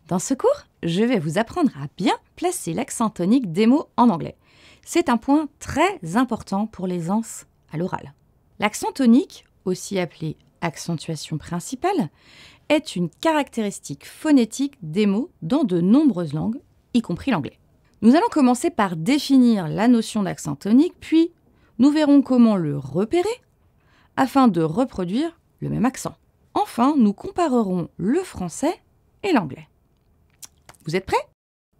Dans ce cours, je vais vous apprendre à bien placer l'accent tonique des mots en anglais. C'est un point très important pour l'aisance à l'oral. L'accent tonique, aussi appelé accentuation principale, est une caractéristique phonétique des mots dans de nombreuses langues, y compris l'anglais. Nous allons commencer par définir la notion d'accent tonique, puis nous verrons comment le repérer afin de reproduire le même accent. Enfin, nous comparerons le français et l'anglais. Vous êtes prêts?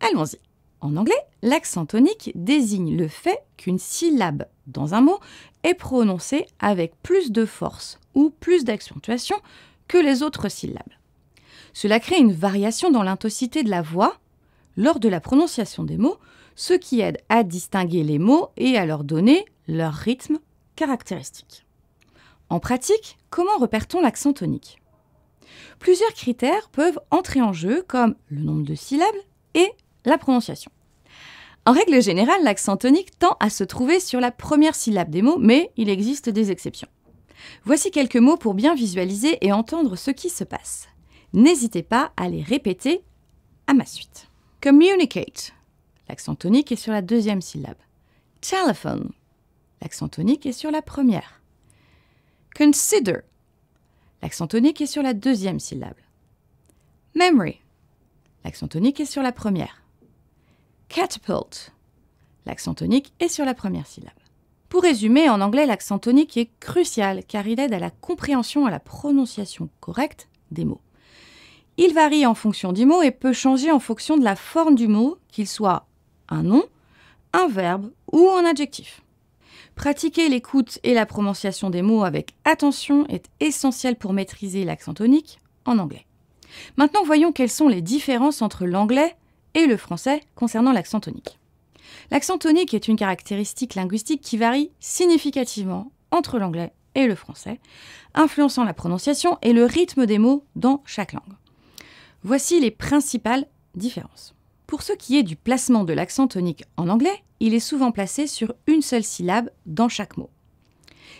Allons-y. En anglais, l'accent tonique désigne le fait qu'une syllabe dans un mot est prononcée avec plus de force ou plus d'accentuation que les autres syllabes. Cela crée une variation dans l'intensité de la voix lors de la prononciation des mots, ce qui aide à distinguer les mots et à leur donner leur rythme caractéristique. En pratique, comment repère-t-on l'accent tonique? Plusieurs critères peuvent entrer en jeu, comme le nombre de syllabes et la prononciation. En règle générale, l'accent tonique tend à se trouver sur la première syllabe des mots, mais il existe des exceptions. Voici quelques mots pour bien visualiser et entendre ce qui se passe. N'hésitez pas à les répéter à ma suite. Communicate. L'accent tonique est sur la deuxième syllabe. Telephone. L'accent tonique est sur la première. Consider. L'accent tonique est sur la deuxième syllabe. Memory. L'accent tonique est sur la première. Catapult. L'accent tonique est sur la première syllabe. Pour résumer, en anglais, l'accent tonique est crucial car il aide à la compréhension et à la prononciation correcte des mots. Il varie en fonction du mot et peut changer en fonction de la forme du mot, qu'il soit un nom, un verbe ou un adjectif. Pratiquer l'écoute et la prononciation des mots avec attention est essentiel pour maîtriser l'accent tonique en anglais. Maintenant, voyons quelles sont les différences entre l'anglais et le français concernant l'accent tonique. L'accent tonique est une caractéristique linguistique qui varie significativement entre l'anglais et le français, influençant la prononciation et le rythme des mots dans chaque langue. Voici les principales différences. Pour ce qui est du placement de l'accent tonique en anglais, il est souvent placé sur une seule syllabe dans chaque mot.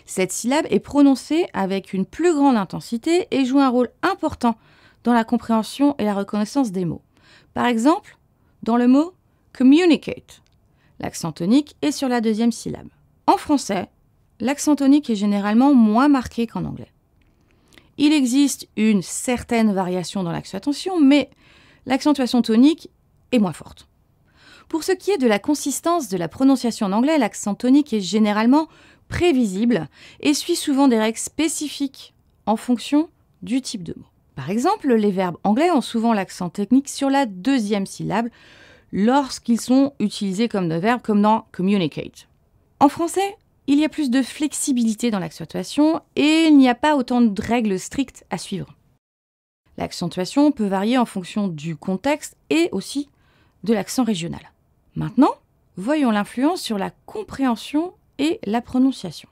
Cette syllabe est prononcée avec une plus grande intensité et joue un rôle important dans la compréhension et la reconnaissance des mots. Par exemple, dans le mot « communicate », l'accent tonique est sur la deuxième syllabe. En français, l'accent tonique est généralement moins marqué qu'en anglais. Il existe une certaine variation dans l'accentuation, mais l'accentuation tonique est moins forte. Pour ce qui est de la consistance de la prononciation en anglais, l'accent tonique est généralement prévisible et suit souvent des règles spécifiques en fonction du type de mot. Par exemple, les verbes anglais ont souvent l'accent tonique sur la deuxième syllabe lorsqu'ils sont utilisés comme des verbes comme dans communicate. En français, il y a plus de flexibilité dans l'accentuation et il n'y a pas autant de règles strictes à suivre. L'accentuation peut varier en fonction du contexte et aussi de l'accent régional. Maintenant, voyons l'influence sur la compréhension et la prononciation.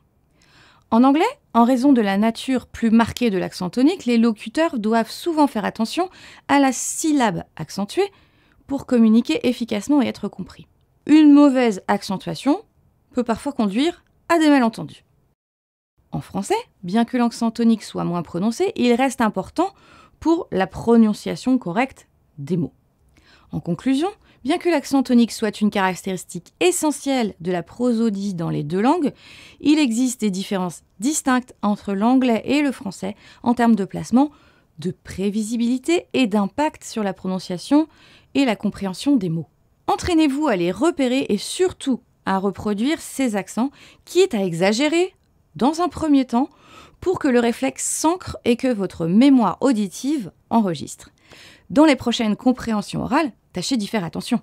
En anglais, en raison de la nature plus marquée de l'accent tonique, les locuteurs doivent souvent faire attention à la syllabe accentuée pour communiquer efficacement et être compris. Une mauvaise accentuation peut parfois conduire à des malentendus. En français, bien que l'accent tonique soit moins prononcé, il reste important pour la prononciation correcte des mots. En conclusion, bien que l'accent tonique soit une caractéristique essentielle de la prosodie dans les deux langues, il existe des différences distinctes entre l'anglais et le français en termes de placement, de prévisibilité et d'impact sur la prononciation et la compréhension des mots. Entraînez-vous à les repérer et surtout à reproduire ces accents, quitte à exagérer dans un premier temps pour que le réflexe s'ancre et que votre mémoire auditive enregistre. Dans les prochaines compréhensions orales, tâchez d'y faire attention.